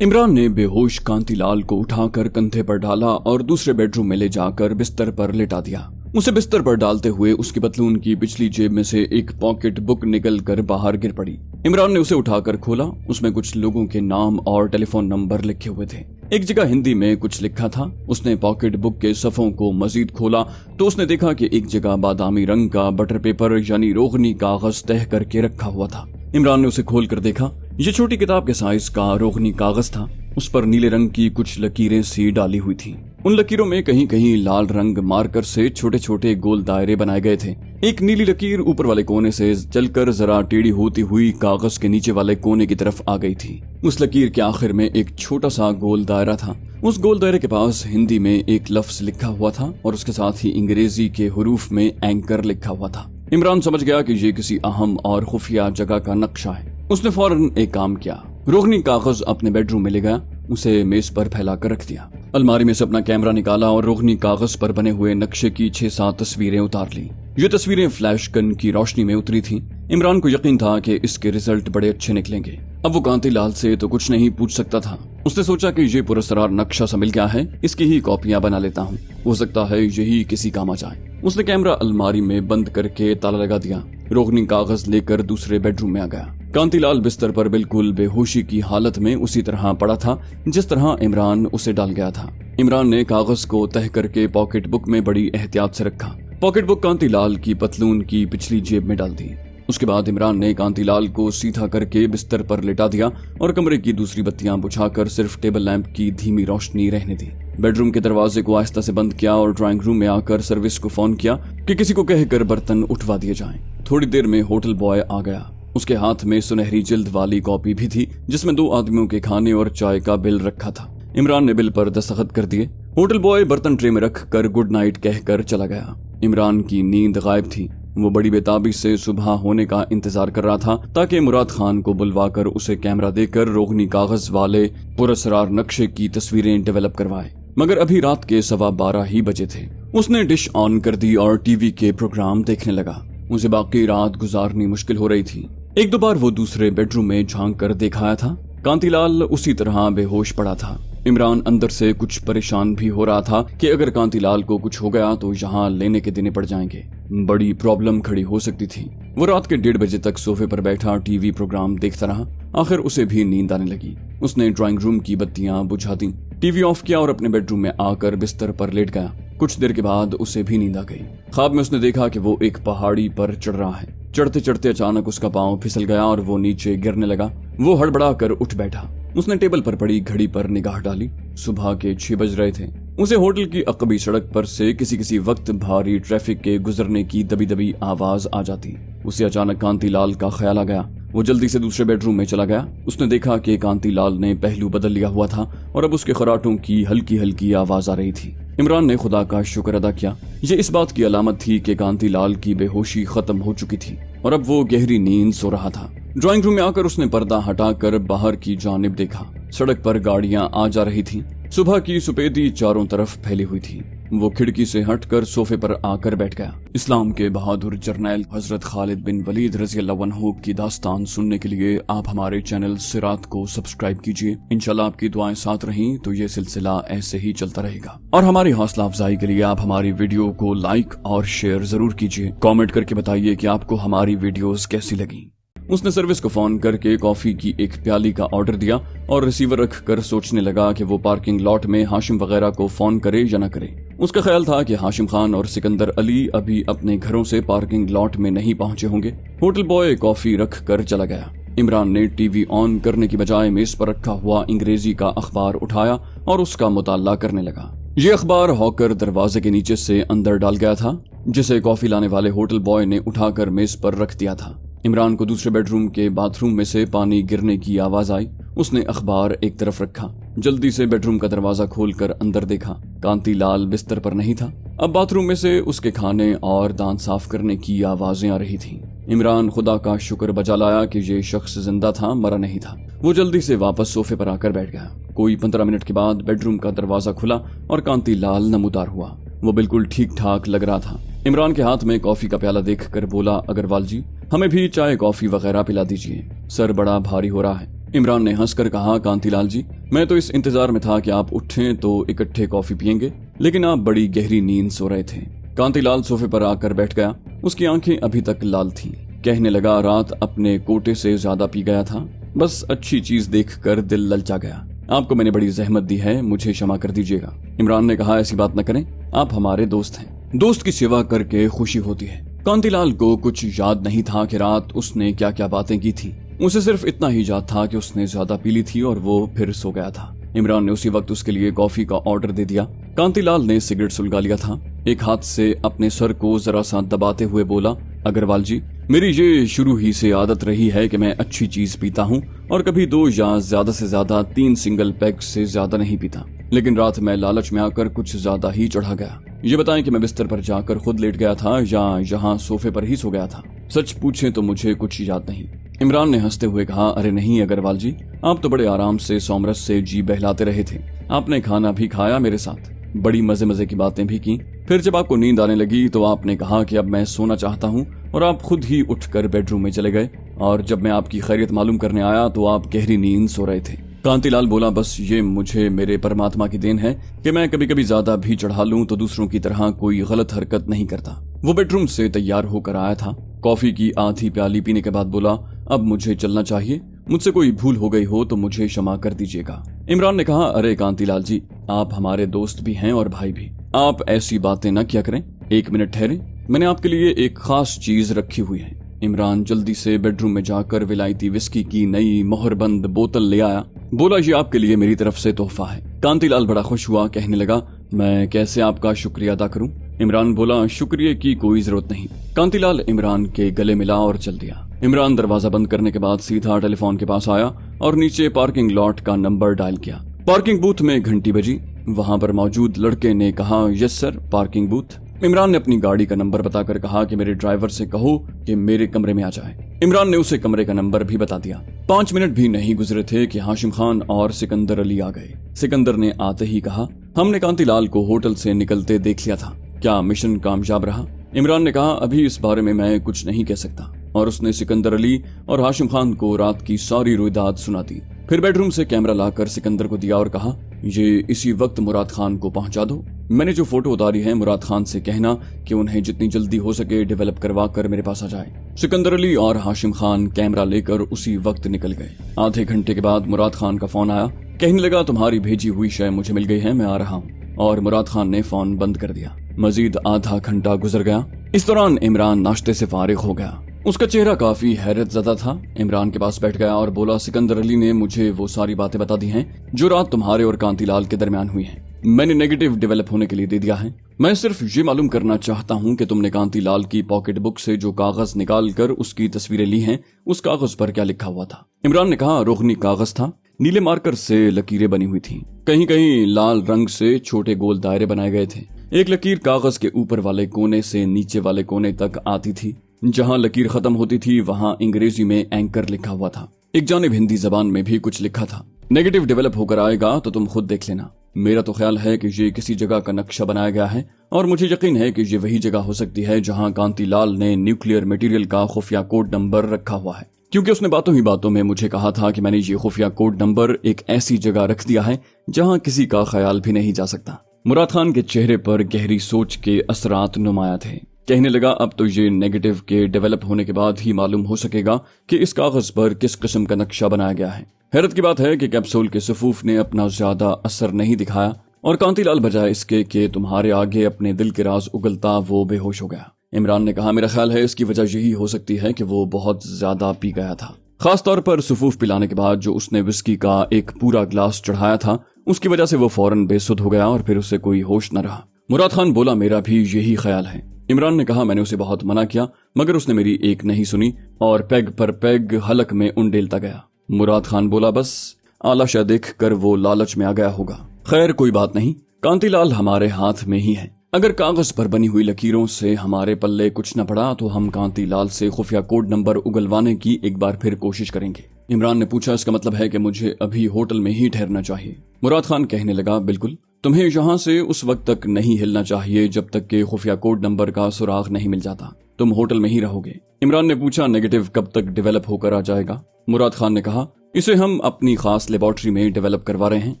इमरान ने बेहोश कांतिलाल को उठाकर कंधे पर डाला और दूसरे बेडरूम में ले जाकर बिस्तर पर लेटा दिया। उसे बिस्तर पर डालते हुए उसकी पतलून की पिछली जेब में से एक पॉकेट बुक निकल कर बाहर गिर पड़ी। इमरान ने उसे उठाकर खोला। उसमें कुछ लोगों के नाम और टेलीफोन नंबर लिखे हुए थे। एक जगह हिंदी में कुछ लिखा था। उसने पॉकेट बुक के सफ़ों को मजीद खोला तो उसने देखा कि एक जगह बादामी रंग का बटर पेपर यानी रोगनी कागज तह करके रखा हुआ था। इमरान ने उसे खोल कर देखा। ये छोटी किताब के साइज का रोगनी कागज था। उस पर नीले रंग की कुछ लकीरें सी डाली हुई थी। उन लकीरों में कहीं कहीं लाल रंग मार्कर से छोटे छोटे गोल दायरे बनाए गए थे। एक नीली लकीर ऊपर वाले कोने से चलकर जरा टेढ़ी होती हुई कागज के नीचे वाले कोने की तरफ आ गई थी। उस लकीर के आखिर में एक छोटा सा गोल दायरा था। उस गोल दायरे के पास हिंदी में एक लफ्ज लिखा हुआ था और उसके साथ ही अंग्रेजी के हुरूफ में एंकर लिखा हुआ था। इमरान समझ गया कि ये किसी अहम और खुफिया जगह का नक्शा है। उसने फौरन एक काम किया। रोगनी कागज अपने बेडरूम में ले गया, उसे मेज पर फैलाकर रख दिया। अलमारी में से अपना कैमरा निकाला और रोगनी कागज पर बने हुए नक्शे की 6-7 तस्वीरें उतार ली। ये तस्वीरें फ्लैश गन की रोशनी में उतरी थीं। इमरान को यकीन था कि इसके रिजल्ट बड़े अच्छे निकलेंगे। अब वो कांतिलाल से तो कुछ नहीं पूछ सकता था। उसने सोचा कि ये पुरस्कार नक्शा सा मिल गया है, इसकी ही कॉपियां बना लेता हूँ, हो सकता है यही किसी काम आ जाए। उसने कैमरा अलमारी में बंद करके ताला लगा दिया। रोगनी कागज लेकर दूसरे बेडरूम में आ गया। कांतिलाल बिस्तर पर बिल्कुल बेहोशी की हालत में उसी तरह पड़ा था जिस तरह इमरान उसे डाल गया था। इमरान ने कागज को तह करके पॉकेट बुक में बड़ी एहतियात से रखा। पॉकेट बुक कांतिलाल की पतलून की पिछली जेब में डाल दी। उसके बाद इमरान ने कांतिलाल को सीधा करके बिस्तर पर लेटा दिया और कमरे की दूसरी बत्तियां बुझाकर सिर्फ टेबल लैंप की धीमी रोशनी रहने दी। बेडरूम के दरवाजे को आहिस्ता से बंद किया और ड्राइंग रूम में आकर सर्विस को फोन किया कि किसी को कहकर बर्तन उठवा दिए जाएं। थोड़ी देर में होटल बॉय आ गया। उसके हाथ में सुनहरी जिल्द वाली कॉपी भी थी जिसमें 2 आदमियों के खाने और चाय का बिल रखा था। इमरान ने बिल पर दस्तखत कर दिए। होटल बॉय बर्तन ट्रे में रख कर गुड नाइट कहकर चला गया। इमरान की नींद गायब थी। वो बड़ी बेताबी से सुबह होने का इंतजार कर रहा था ताकि मुराद खान को बुलवाकर उसे कैमरा देकर रोगनी कागज वाले पुरस्कार नक्शे की तस्वीरें डेवलप करवाए। मगर अभी रात के 12:15 ही बजे थे। उसने डिश ऑन कर दी और टीवी के प्रोग्राम देखने लगा। उसे बाकी रात गुजारनी मुश्किल हो रही थी। एक दो बार वो दूसरे बेडरूम में झांक कर दिखाया था। कांतिलाल उसी तरह बेहोश पड़ा था। इमरान अंदर से कुछ परेशान भी हो रहा था कि अगर कांतिलाल को कुछ हो गया तो यहाँ लेने के देने पड़ जाएंगे। बड़ी प्रॉब्लम खड़ी हो सकती थी। वो रात के 1:30 बजे तक सोफे पर बैठा टीवी प्रोग्राम देखता रहा। आखिर उसे भी नींद आने लगी। उसने ड्राइंग रूम की बत्तियां बुझा दी, टीवी ऑफ किया और अपने बेडरूम में आकर बिस्तर पर लेट गया। कुछ देर के बाद उसे भी नींद आ गई। ख्वाब में उसने देखा कि वो एक पहाड़ी पर चढ़ रहा है। चढ़ते चढ़ते अचानक उसका पांव फिसल गया और वो नीचे गिरने लगा। वो हड़बड़ा कर उठ बैठा। उसने टेबल पर पड़ी घड़ी पर निगाह डाली। सुबह के 6 बज रहे थे। उसे होटल की अकबी सड़क पर से किसी वक्त भारी ट्रैफिक के गुजरने की दबी दबी आवाज आ जाती। उसे अचानक कांतिलाल का ख्याल आ गया। वो जल्दी से दूसरे बेडरूम में चला गया। उसने देखा कि कांतिलाल ने पहलू बदल लिया हुआ था और अब उसके खराटों की हल्की हल्की आवाज आ रही थी। इमरान ने खुदा का शुक्र अदा किया। ये इस बात की अलामत थी कि कांतिलाल की बेहोशी खत्म हो चुकी थी और अब वो गहरी नींद सो रहा था। ड्राइंग रूम में आकर उसने पर्दा हटाकर बाहर की जानिब देखा। सड़क पर गाड़ियां आ जा रही थीं। सुबह की सुपेदी चारों तरफ फैली हुई थी। वो खिड़की से हटकर सोफे पर आकर बैठ गया। इस्लाम के बहादुर जर्नैल हजरत खालिद बिन वलीद रज़ियल्लाहु अन्हु की दास्तान सुनने के लिए आप हमारे चैनल सिरात को सब्सक्राइब कीजिए। इंशाल्लाह आपकी दुआएं साथ रहीं तो ये सिलसिला ऐसे ही चलता रहेगा। और हमारी हौसला अफजाई के लिए आप हमारी वीडियो को लाइक और शेयर जरूर कीजिए। कॉमेंट करके बताइए कि आपको हमारी वीडियोस कैसी लगी। उसने सर्विस को फोन करके कॉफी की एक प्याली का ऑर्डर दिया और रिसीवर रख कर सोचने लगा कि वो पार्किंग लॉट में हाशिम वगैरह को फोन करे या न करे। उसका ख्याल था कि हाशिम खान और सिकंदर अली अभी अपने घरों से पार्किंग लॉट में नहीं पहुंचे होंगे। होटल बॉय कॉफी रख कर चला गया। इमरान ने टीवी ऑन करने की बजाय मेज पर रखा हुआ अंग्रेजी का अखबार उठाया और उसका मुताला करने लगा। ये अखबार हॉकर दरवाजे के नीचे से अंदर डाल गया था, जिसे कॉफी लाने वाले होटल बॉय ने उठाकर मेज पर रख दिया था। इमरान को दूसरे बेडरूम के बाथरूम में से पानी गिरने की आवाज आई। उसने अखबार एक तरफ रखा। जल्दी से बेडरूम का दरवाजा खोलकर अंदर देखा। कांतिलाल बिस्तर पर नहीं था। अब बाथरूम में से उसके खाने और दांत साफ करने की आवाजें आ रही थीं। इमरान खुदा का शुक्र बजा लाया कि ये शख्स जिंदा था, मरा नहीं था। वो जल्दी से वापस सोफे पर आकर बैठ गया। कोई 15 मिनट के बाद बेडरूम का दरवाजा खुला और कांतिलाल नमूदार हुआ। वो बिल्कुल ठीक ठाक लग रहा था। इमरान के हाथ में कॉफी का प्याला देखकर बोला, अग्रवाल जी, हमें भी चाय कॉफी वगैरह पिला दीजिए। सर बड़ा भारी हो रहा है। इमरान ने हंसकर कहा, कांतिलाल जी, मैं तो इस इंतजार में था कि आप उठें तो इकट्ठे कॉफी पियेंगे, लेकिन आप बड़ी गहरी नींद सो रहे थे। कांतिलाल सोफे पर आकर बैठ गया। उसकी आंखें अभी तक लाल थीं। कहने लगा, रात अपने कोटे से ज्यादा पी गया था, बस अच्छी चीज देखकर दिल ललचा गया। आपको मैंने बड़ी जहमत दी है, मुझे क्षमा कर दीजिएगा। इमरान ने कहा, ऐसी बात न करें, आप हमारे दोस्त हैं, दोस्त की सेवा करके खुशी होती है। कांतिलाल को कुछ याद नहीं था कि रात उसने क्या क्या बातें की थी। उसे सिर्फ इतना ही याद था कि उसने ज्यादा पी ली थी और वो फिर सो गया था। इमरान ने उसी वक्त उसके लिए कॉफी का ऑर्डर दे दिया। कांतिलाल ने सिगरेट सुलगा लिया था। एक हाथ से अपने सर को जरा सा दबाते हुए बोला, अग्रवाल जी, मेरी ये शुरू ही से आदत रही है कि मैं अच्छी चीज पीता हूँ और कभी 2 या ज्यादा से ज्यादा 3 सिंगल पैक से ज्यादा नहीं पीता, लेकिन रात में लालच में आकर कुछ ज्यादा ही चढ़ा गया। ये बताएं कि मैं बिस्तर पर जाकर खुद लेट गया था या यहाँ सोफे पर ही सो गया था? सच पूछें तो मुझे कुछ याद नहीं। इमरान ने हंसते हुए कहा, अरे नहीं अग्रवाल जी, आप तो बड़े आराम से सोमरस से जी बहलाते रहे थे। आपने खाना भी खाया मेरे साथ, बड़ी मजे मजे की बातें भी की। फिर जब आपको नींद आने लगी तो आपने कहा कि अब मैं सोना चाहता हूँ और आप खुद ही उठकर बेडरूम में चले गए। और जब मैं आपकी खैरियत मालूम करने आया तो आप गहरी नींद सो रहे थे। कांतिलाल बोला, बस ये मुझे मेरे परमात्मा की देन है कि मैं कभी कभी ज्यादा भी चढ़ा लूं तो दूसरों की तरह कोई गलत हरकत नहीं करता। वो बेडरूम से तैयार होकर आया था। कॉफी की आधी प्याली पीने के बाद बोला, अब मुझे चलना चाहिए, मुझसे कोई भूल हो गई हो तो मुझे क्षमा कर दीजिएगा। इमरान ने कहा, अरे कांतिलाल जी, आप हमारे दोस्त भी हैं और भाई भी, आप ऐसी बातें न किया करें। 1 मिनट ठहरे, मैंने आपके लिए एक खास चीज रखी हुई है। इमरान जल्दी से बेडरूम में जाकर विलायती विस्की की नई मोहरबंद बोतल ले आया। बोला, ये आपके लिए मेरी तरफ से तोहफा है। कांतिलाल बड़ा खुश हुआ, कहने लगा, मैं कैसे आपका शुक्रिया अदा करूं? इमरान बोला, शुक्रिया की कोई जरूरत नहीं। कांतिलाल इमरान के गले मिला और चल दिया। इमरान दरवाजा बंद करने के बाद सीधा टेलीफोन के पास आया और नीचे पार्किंग लॉट का नंबर डायल किया। पार्किंग बूथ में घंटी बजी। वहां पर मौजूद लड़के ने कहा, yes sir, parking booth. Imran ने अपनी गाड़ी का नंबर बताकर कहा कि मेरे ड्राइवर से कहो कि मेरे कमरे में आ जाए। इमरान ने उसे कमरे का नंबर भी बता दिया। 5 मिनट भी नहीं गुजरे थे कि हाशिम खान और सिकंदर अली आ गए। सिकंदर ने आते ही कहा, हमने कांतिलाल को होटल से निकलते देख लिया था, क्या मिशन कामयाब रहा? इमरान ने कहा, अभी इस बारे में मैं कुछ नहीं कह सकता। और उसने सिकंदर अली और हाशिम खान को रात की सारी रुईदात सुना दी। फिर बेडरूम से कैमरा लाकर सिकंदर को दिया और कहा, ये इसी वक्त मुराद खान को पहुंचा दो। मैंने जो फोटो उतारी है मुराद खान से कहना कि उन्हें जितनी जल्दी हो सके डेवलप करवा कर मेरे पास आ जाए। सिकंदर अली और हाशिम खान कैमरा लेकर उसी वक्त निकल गए। आधे घंटे के बाद मुराद खान का फोन आया। कहने लगा, तुम्हारी भेजी हुई शय मुझे मिल गई है, मैं आ रहा हूँ। और मुराद खान ने फोन बंद कर दिया। मजीद आधा घंटा गुजर गया। इस दौरान इमरान नाश्ते से फारिग हो गया। उसका चेहरा काफी हैरत ज़दा था। इमरान के पास बैठ गया और बोला, सिकंदर अली ने मुझे वो सारी बातें बता दी हैं जो रात तुम्हारे और कांतिलाल के दरमियान हुई हैं। मैंने नेगेटिव डेवलप होने के लिए दे दिया है। मैं सिर्फ ये मालूम करना चाहता हूँ कि तुमने कांतिलाल की पॉकेट बुक से जो कागज निकाल कर उसकी तस्वीरें ली हैं, उस कागज पर क्या लिखा हुआ था? इमरान ने कहा, रोगनी कागज था, नीले मार्कर से लकीरें बनी हुई थी, कहीं कहीं लाल रंग से छोटे गोल दायरे बनाए गए थे। एक लकीर कागज के ऊपर वाले कोने से नीचे वाले कोने तक आती थी। जहां लकीर खत्म होती थी वहां अंग्रेजी में एंकर लिखा हुआ था। एक जानिब हिंदी जबान में भी कुछ लिखा था। नेगेटिव डेवलप होकर आएगा तो तुम खुद देख लेना। मेरा तो ख्याल है कि ये किसी जगह का नक्शा बनाया गया है और मुझे यकीन है कि ये वही जगह हो सकती है जहां कांतिलाल ने न्यूक्लियर मटेरियल का खुफिया कोड नंबर रखा हुआ है, क्योंकि उसने बातों ही बातों में मुझे कहा था कि मैंने ये खुफिया कोड नंबर एक ऐसी जगह रख दिया है जहां किसी का ख्याल भी नहीं जा सकता। मुराद खान के चेहरे पर गहरी सोच के असरात नुमाया थे। कहने लगा, अब तो ये नेगेटिव के डेवलप होने के बाद ही मालूम हो सकेगा कि इस कागज पर किस किस्म का नक्शा बनाया गया है। हैरत की बात है कि कैप्सूल के सफूफ ने अपना ज्यादा असर नहीं दिखाया और कांतिलाल बजाय इसके कि तुम्हारे आगे अपने दिल के राज उगलता वो बेहोश हो गया। इमरान ने कहा, मेरा ख्याल है इसकी वजह यही हो सकती है कि वो बहुत ज्यादा पी गया था। खासतौर पर सफूफ पिलाने के बाद जो उसने विस्की का एक पूरा ग्लास चढ़ाया था, उसकी वजह से वो फौरन बेसुध हो गया और फिर उसे कोई होश न रहा। मुराद खान बोला, मेरा भी यही ख्याल है। इमरान ने कहा, मैंने उसे बहुत मना किया मगर उसने मेरी एक नहीं सुनी और पेग पर पेग हलक में उंडेलता गया। मुराद खान बोला, बस आलाशा देख कर वो लालच में आ गया होगा। खैर कोई बात नहीं, कांतिलाल हमारे हाथ में ही है। अगर कागज पर बनी हुई लकीरों से हमारे पल्ले कुछ न पड़ा तो हम कांतिलाल से खुफिया कोड नंबर उगलवाने की एक बार फिर कोशिश करेंगे। इमरान ने पूछा, इसका मतलब है कि मुझे अभी होटल में ही ठहरना चाहिए? मुराद खान कहने लगा, बिल्कुल, तुम्हें यहाँ से उस वक्त तक नहीं हिलना चाहिए जब तक कि खुफिया कोड नंबर का सुराग नहीं मिल जाता। तुम होटल में ही रहोगे। इमरान ने पूछा, नेगेटिव कब तक डेवलप होकर आ जाएगा? मुराद खान ने कहा, इसे हम अपनी खास लेबोरेटरी में डेवलप करवा रहे हैं।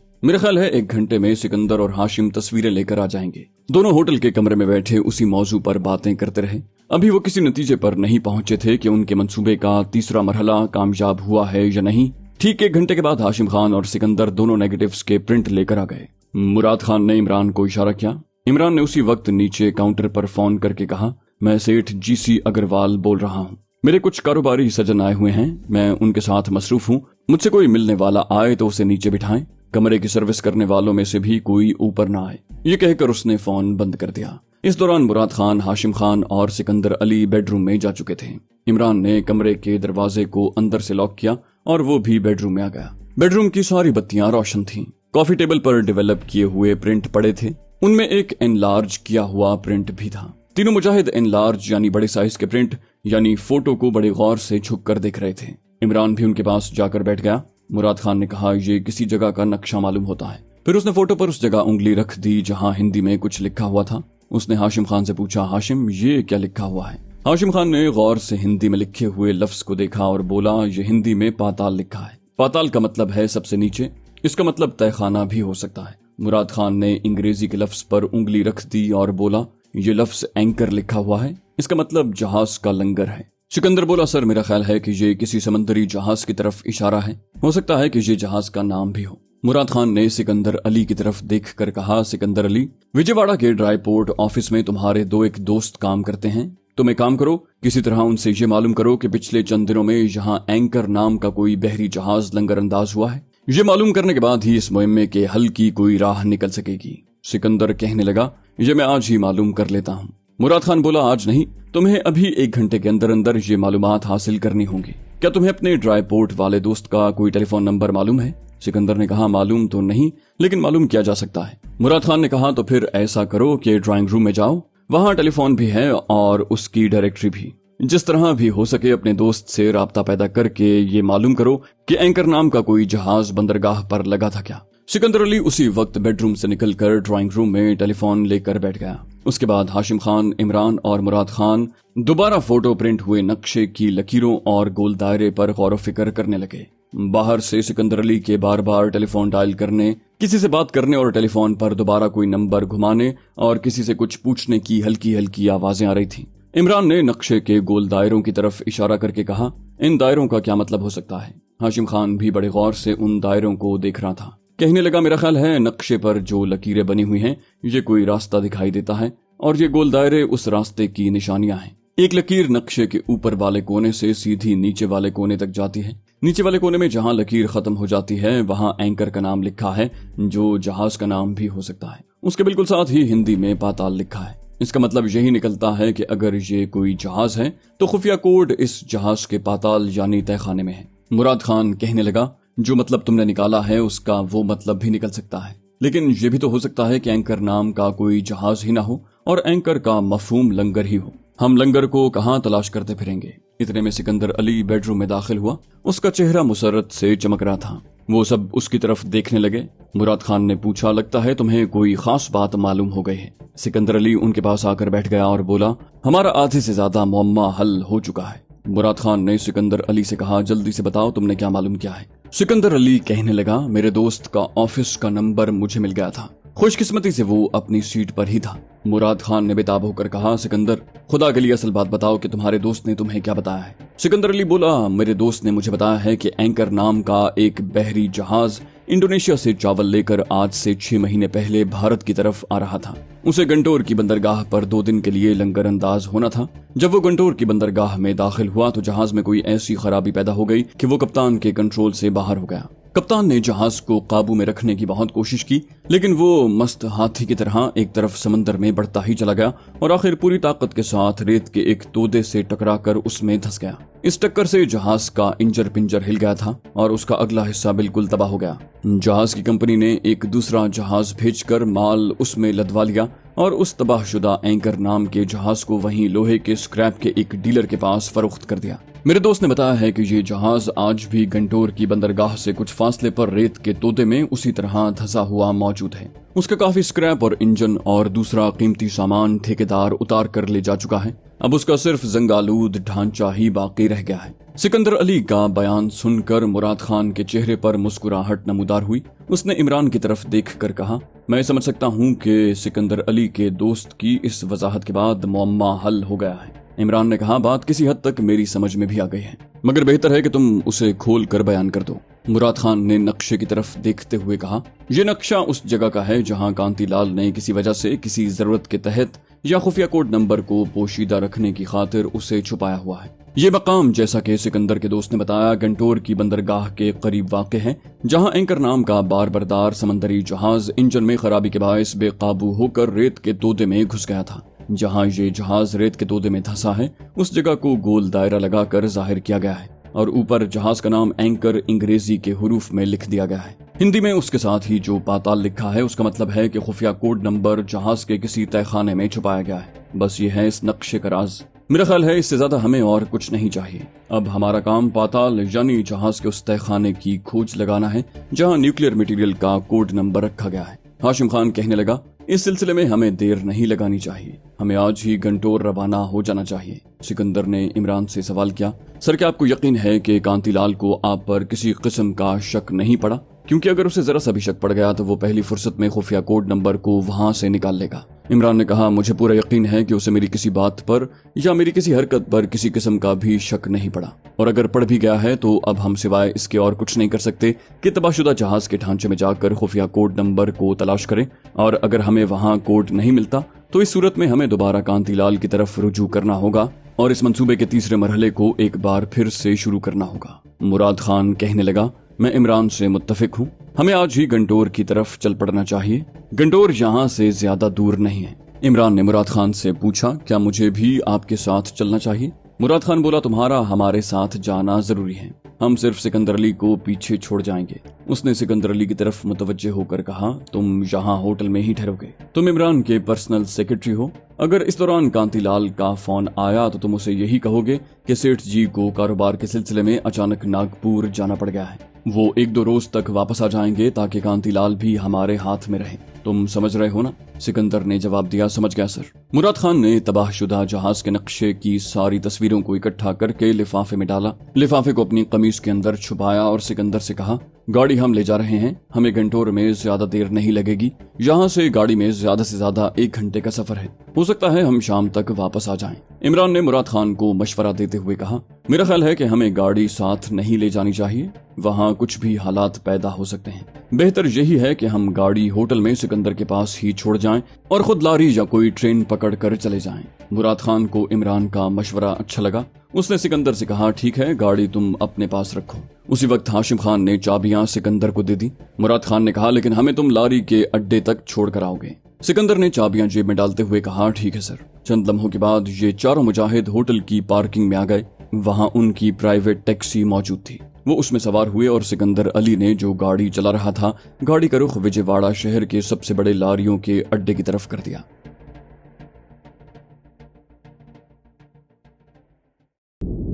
मेरा ख्याल है 1 घंटे में सिकंदर और हाशिम तस्वीरें लेकर आ जाएंगे। दोनों होटल के कमरे में बैठे उसी मौजू पर बातें करते रहे। अभी वो किसी नतीजे पर नहीं पहुंचे थे कि उनके मंसूबे का तीसरा मरहला कामयाब हुआ है या नहीं। ठीक 1 घंटे के बाद हाशिम खान और सिकंदर दोनों नेगेटिव्स के प्रिंट लेकर आ गए। मुराद खान ने इमरान को इशारा किया। इमरान ने उसी वक्त नीचे काउंटर पर फोन करके कहा, मैं सेठ GC अग्रवाल बोल रहा हूँ। मेरे कुछ कारोबारी सज्जन आए हुए हैं, मैं उनके साथ मसरूफ हूँ। मुझसे कोई मिलने वाला आए तो उसे नीचे बिठाएं। कमरे की सर्विस करने वालों में से भी कोई ऊपर ना आए। ये कहकर उसने फोन बंद कर दिया। इस दौरान मुराद खान, हाशिम खान और सिकंदर अली बेडरूम में जा चुके थे। इमरान ने कमरे के दरवाजे को अंदर से लॉक किया और वो भी बेडरूम में आ गया। बेडरूम की सारी बत्तियां रोशन थीं। कॉफी टेबल पर डेवलप किए हुए प्रिंट पड़े थे। उनमें एक एनलार्ज किया हुआ प्रिंट भी था। तीनों मुजाहिद एनलार्ज यानी बड़े साइज के प्रिंट यानी फोटो को बड़े गौर से झुक कर देख रहे थे। इमरान भी उनके पास जाकर बैठ गया। मुराद खान ने कहा, ये किसी जगह का नक्शा मालूम होता है। फिर उसने फोटो पर उस जगह उंगली रख दी जहां हिंदी में कुछ लिखा हुआ था। उसने हाशिम खान से पूछा, हाशिम ये क्या लिखा हुआ है? हाशिम खान ने गौर से हिंदी में लिखे हुए लफ्ज को देखा और बोला, ये हिंदी में पाताल लिखा है। पाताल का मतलब है सबसे नीचे। इसका मतलब तहखाना भी हो सकता है। मुराद खान ने अंग्रेजी के लफ्ज पर उंगली रख दी और बोला, ये लफ्ज एंकर लिखा हुआ है, इसका मतलब जहाज का लंगर है। सिकंदर बोला, सर मेरा ख्याल है कि ये किसी समंदरी जहाज की तरफ इशारा है। हो सकता है कि ये जहाज का नाम भी हो। मुराद खान ने सिकंदर अली की तरफ देखकर कहा, सिकंदर अली, विजयवाड़ा के ड्राईपोर्ट ऑफिस में तुम्हारे एक दोस्त काम करते हैं। तुम एक काम करो, किसी तरह उनसे ये मालूम करो कि पिछले चंद दिनों में यहाँ एंकर नाम का कोई बहरी जहाज लंगर अंदाज हुआ है। ये मालूम करने के बाद ही इस मुहिम्मे के हल की कोई राह निकल सकेगी। सिकंदर कहने लगा, ये मैं आज ही मालूम कर लेता हूँ। मुराद खान बोला, आज नहीं, तुम्हें अभी 1 घंटे के अंदर अंदर ये मालूमात हासिल करनी होंगी। क्या तुम्हें अपने ड्राईपोर्ट वाले दोस्त का कोई टेलीफोन नंबर मालूम है? सिकंदर ने कहा, मालूम तो नहीं, लेकिन मालूम किया जा सकता है। मुराद खान ने कहा, तो फिर ऐसा करो कि ड्राइंग रूम में जाओ, वहाँ टेलीफोन भी है और उसकी डायरेक्टरी भी। जिस तरह भी हो सके अपने दोस्त से राब्ता पैदा करके ये मालूम करो कि एंकर नाम का कोई जहाज बंदरगाह पर लगा था क्या। सिकंदर अली उसी वक्त बेडरूम से निकलकर ड्राइंग रूम में टेलीफोन लेकर बैठ गया। उसके बाद हाशिम खान, इमरान और मुराद खान दोबारा फोटो प्रिंट हुए नक्शे की लकीरों और गोल दायरे पर गौर फिक्र करने लगे। बाहर से सिकंदर अली के बार बार टेलीफोन डायल करने, किसी से बात करने और टेलीफोन पर दोबारा कोई नंबर घुमाने और किसी से कुछ पूछने की हल्की हल्की आवाजें आ रही थी। इमरान ने नक्शे के गोल दायरों की तरफ इशारा करके कहा, इन दायरों का क्या मतलब हो सकता है? हाशिम खान भी बड़े गौर से उन दायरों को देख रहा था। कहने लगा, मेरा ख्याल है नक्शे पर जो लकीरें बनी हुई हैं, ये कोई रास्ता दिखाई देता है और ये गोल दायरे उस रास्ते की निशानियां हैं। एक लकीर नक्शे के ऊपर वाले कोने से सीधी नीचे वाले कोने तक जाती है। नीचे वाले कोने में जहां लकीर खत्म हो जाती है वहां एंकर का नाम लिखा है, जो जहाज का नाम भी हो सकता है। उसके बिल्कुल साथ ही हिंदी में पाताल लिखा है। इसका मतलब यही निकलता है कि अगर ये कोई जहाज है तो खुफिया कोड इस जहाज के पाताल यानी तहखाने में है। मुराद खान कहने लगा, जो मतलब तुमने निकाला है उसका वो मतलब भी निकल सकता है, लेकिन ये भी तो हो सकता है कि एंकर नाम का कोई जहाज ही ना हो और एंकर का मफहूम लंगर ही हो। हम लंगर को कहाँ तलाश करते फिरेंगे? इतने में सिकंदर अली बेडरूम में दाखिल हुआ। उसका चेहरा मुसर्रत से चमक रहा था। वो सब उसकी तरफ देखने लगे। मुराद खान ने पूछा, लगता है तुम्हें कोई खास बात मालूम हो गई है? सिकंदर अली उनके पास आकर बैठ गया और बोला, हमारा आधे से ज्यादा मुअम्मा हल हो चुका है। मुराद खान ने सिकंदर अली से कहा, जल्दी से बताओ तुमने क्या मालूम किया है? सिकंदर अली कहने लगा, मेरे दोस्त का ऑफिस का नंबर मुझे मिल गया था। खुशकिस्मती से वो अपनी सीट पर ही था। मुराद खान ने बेताब होकर कहा, सिकंदर खुदा के लिए असल बात बताओ कि तुम्हारे दोस्त ने तुम्हें क्या बताया है? सिकंदर अली बोला, मेरे दोस्त ने मुझे बताया है कि एंकर नाम का एक बहरी जहाज इंडोनेशिया से चावल लेकर आज से 6 महीने पहले भारत की तरफ आ रहा था। उसे गंटोर की बंदरगाह पर 2 दिन के लिए लंगर अंदाज होना था। जब वो गंटोर की बंदरगाह में दाखिल हुआ तो जहाज में कोई ऐसी खराबी पैदा हो गई कि वो कप्तान के कंट्रोल से बाहर हो गया। कप्तान ने जहाज को काबू में रखने की बहुत कोशिश की, लेकिन वो मस्त हाथी की तरह एक तरफ समंदर में बढ़ता ही चला गया और आखिर पूरी ताकत के साथ रेत के एक तोदे से टकराकर उसमें धंस गया। इस टक्कर से जहाज का इंजर पिंजर हिल गया था और उसका अगला हिस्सा बिल्कुल तबाह हो गया। जहाज की कंपनी ने एक दूसरा जहाज भेजकर माल उसमें लदवा लिया और उस तबाहशुदा एंकर नाम के जहाज को वहीं लोहे के स्क्रैप के एक डीलर के पास फरोख्त कर दिया। मेरे दोस्त ने बताया है कि ये जहाज आज भी गंटोर की बंदरगाह से कुछ फासले पर रेत के तोदे में उसी तरह धंसा हुआ मौजूद है। उसका काफी स्क्रैप और इंजन और दूसरा कीमती सामान ठेकेदार उतार कर ले जा चुका है। अब उसका सिर्फ जंगालूद ढांचा ही बाकी रह गया है। सिकंदर अली का बयान सुनकर मुराद खान के चेहरे पर मुस्कुराहट नमूदार हुई। उसने इमरान की तरफ देखकर कहा, मैं समझ सकता हूँ कि सिकंदर अली के दोस्त की इस वजाहत के बाद मुअम्मा हल हो गया है। इमरान ने कहा, बात किसी हद तक मेरी समझ में भी आ गई है, मगर बेहतर है कि तुम उसे खोल कर बयान कर दो। मुराद खान ने नक्शे की तरफ देखते हुए कहा, यह नक्शा उस जगह का है जहां कांतीलाल ने किसी वजह से किसी जरूरत के तहत या खुफिया कोड नंबर को पोशीदा रखने की खातिर उसे छुपाया हुआ है। ये मकाम, जैसा कि सिकंदर के दोस्त ने बताया, गंटोर की बंदरगाह के करीब वाक़े है, जहां एंकर नाम का बार बरदार समंदरी जहाज इंजन में खराबी के बायस बेकाबू होकर रेत के तोदे में घुस गया था। जहां ये जहाज रेत के तोदे में धंसा है, उस जगह को गोल दायरा लगाकर जाहिर किया गया है और ऊपर जहाज का नाम एंकर अंग्रेजी के हुरूफ में लिख दिया गया है। हिंदी में उसके साथ ही जो पाताल लिखा है, उसका मतलब है कि खुफिया कोड नंबर जहाज के किसी तहखाने में छुपाया गया है। बस ये है इस नक्शे का राज। मेरा ख्याल है इससे ज्यादा हमें और कुछ नहीं चाहिए। अब हमारा काम पाताल यानी जहाज के उस तहखाने की खोज लगाना है जहां न्यूक्लियर मटेरियल का कोड नंबर रखा गया है। हाशिम खान कहने लगा, इस सिलसिले में हमें देर नहीं लगानी चाहिए, हमें आज ही गंटोर रवाना हो जाना चाहिए। सिकंदर ने इमरान से सवाल किया, सर क्या आपको यकीन है कि कांतीलाल को आप पर किसी किस्म का शक नहीं पड़ा? क्योंकि अगर उसे जरा सा भी शक पड़ गया तो वो पहली फुर्सत में खुफिया कोड नंबर को वहां से निकाल लेगा। इमरान ने कहा, मुझे पूरा यकीन है कि उसे मेरी किसी बात पर या मेरी किसी हरकत पर किसी किस्म का भी शक नहीं पड़ा, और अगर पड़ भी गया है तो अब हम सिवाय इसके और कुछ नहीं कर सकते कि तबाहशुदा जहाज के ढांचे में जाकर खुफिया कोड नंबर को तलाश करें, और अगर हमें वहां कोड नहीं मिलता तो इस सूरत में हमें दोबारा कांतीलाल की तरफ रुजू करना होगा और इस मंसूबे के तीसरे मरहले को एक बार फिर से शुरू करना होगा। मुराद खान कहने लगा, मैं इमरान से मुत्तफिक हूँ, हमें आज ही गंटोर की तरफ चल पड़ना चाहिए। गंटोर यहाँ से ज्यादा दूर नहीं है। इमरान ने मुराद खान से पूछा, क्या मुझे भी आपके साथ चलना चाहिए? मुराद खान बोला, तुम्हारा हमारे साथ जाना जरूरी है, हम सिर्फ सिकंदर अली को पीछे छोड़ जाएंगे। उसने सिकंदर अली की तरफ मुतवज्जे होकर कहा, तुम यहाँ होटल में ही ठहरोगे, तुम इमरान के पर्सनल सेक्रेटरी हो। अगर इस दौरान कांतीलाल का फोन आया तो तुम उसे यही कहोगे कि सेठ जी को कारोबार के सिलसिले में अचानक नागपुर जाना पड़ गया है, वो 1-2 रोज तक वापस आ जाएंगे ताकि कांतीलाल भी हमारे हाथ में रहे। तुम समझ रहे हो ना? सिकंदर ने जवाब दिया, समझ गया सर। मुराद खान ने तबाहशुदा जहाज के नक्शे की सारी तस्वीरों को इकट्ठा करके लिफाफे में डाला, लिफाफे को अपनी कमीज के अंदर छुपाया और सिकंदर से कहा, गाड़ी हम ले जा रहे हैं, हमें गंटोर में ज्यादा देर नहीं लगेगी, यहाँ से गाड़ी में ज्यादा से ज्यादा 1 घंटे का सफर है, हो सकता है हम शाम तक वापस आ जाएं। इमरान ने मुराद खान को मशवरा देते हुए कहा, मेरा ख्याल है कि हमें गाड़ी साथ नहीं ले जानी चाहिए, वहाँ कुछ भी हालात पैदा हो सकते हैं। बेहतर यही है कि हम गाड़ी होटल में सिकंदर के पास ही छोड़ जाएं और खुद लारी या कोई ट्रेन पकड़ कर चले जाएं। मुराद खान को इमरान का मशवरा अच्छा लगा। उसने सिकंदर से कहा, ठीक है, गाड़ी तुम अपने पास रखो। उसी वक्त हाशिम खान ने चाबियां सिकंदर को दे दी। मुराद खान ने कहा, लेकिन हमें तुम लारी के अड्डे तक छोड़ कर आओगे। सिकंदर ने चाबियां जेब में डालते हुए कहा, ठीक है सर। चंद लम्हों के बाद ये चारों मुजाहिद होटल की पार्किंग में आ गए। वहां उनकी प्राइवेट टैक्सी मौजूद थी। वो उसमें सवार हुए और सिकंदर अली ने, जो गाड़ी चला रहा था, गाड़ी का रुख विजयवाड़ा शहर के सबसे बड़े लारियों के अड्डे की तरफ कर दिया।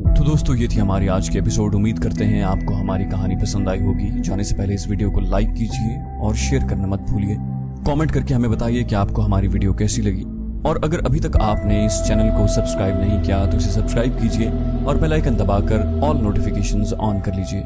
तो दोस्तों, ये थी हमारी आज की एपिसोड। उम्मीद करते हैं आपको हमारी कहानी पसंद आई होगी। जाने से पहले इस वीडियो को लाइक कीजिए और शेयर करना मत भूलिए। कमेंट करके हमें बताइए कि आपको हमारी वीडियो कैसी लगी, और अगर अभी तक आपने इस चैनल को सब्सक्राइब नहीं किया तो इसे सब्सक्राइब कीजिए और बेल आइकन दबाकर ऑल नोटिफिकेशंस ऑन कर लीजिए।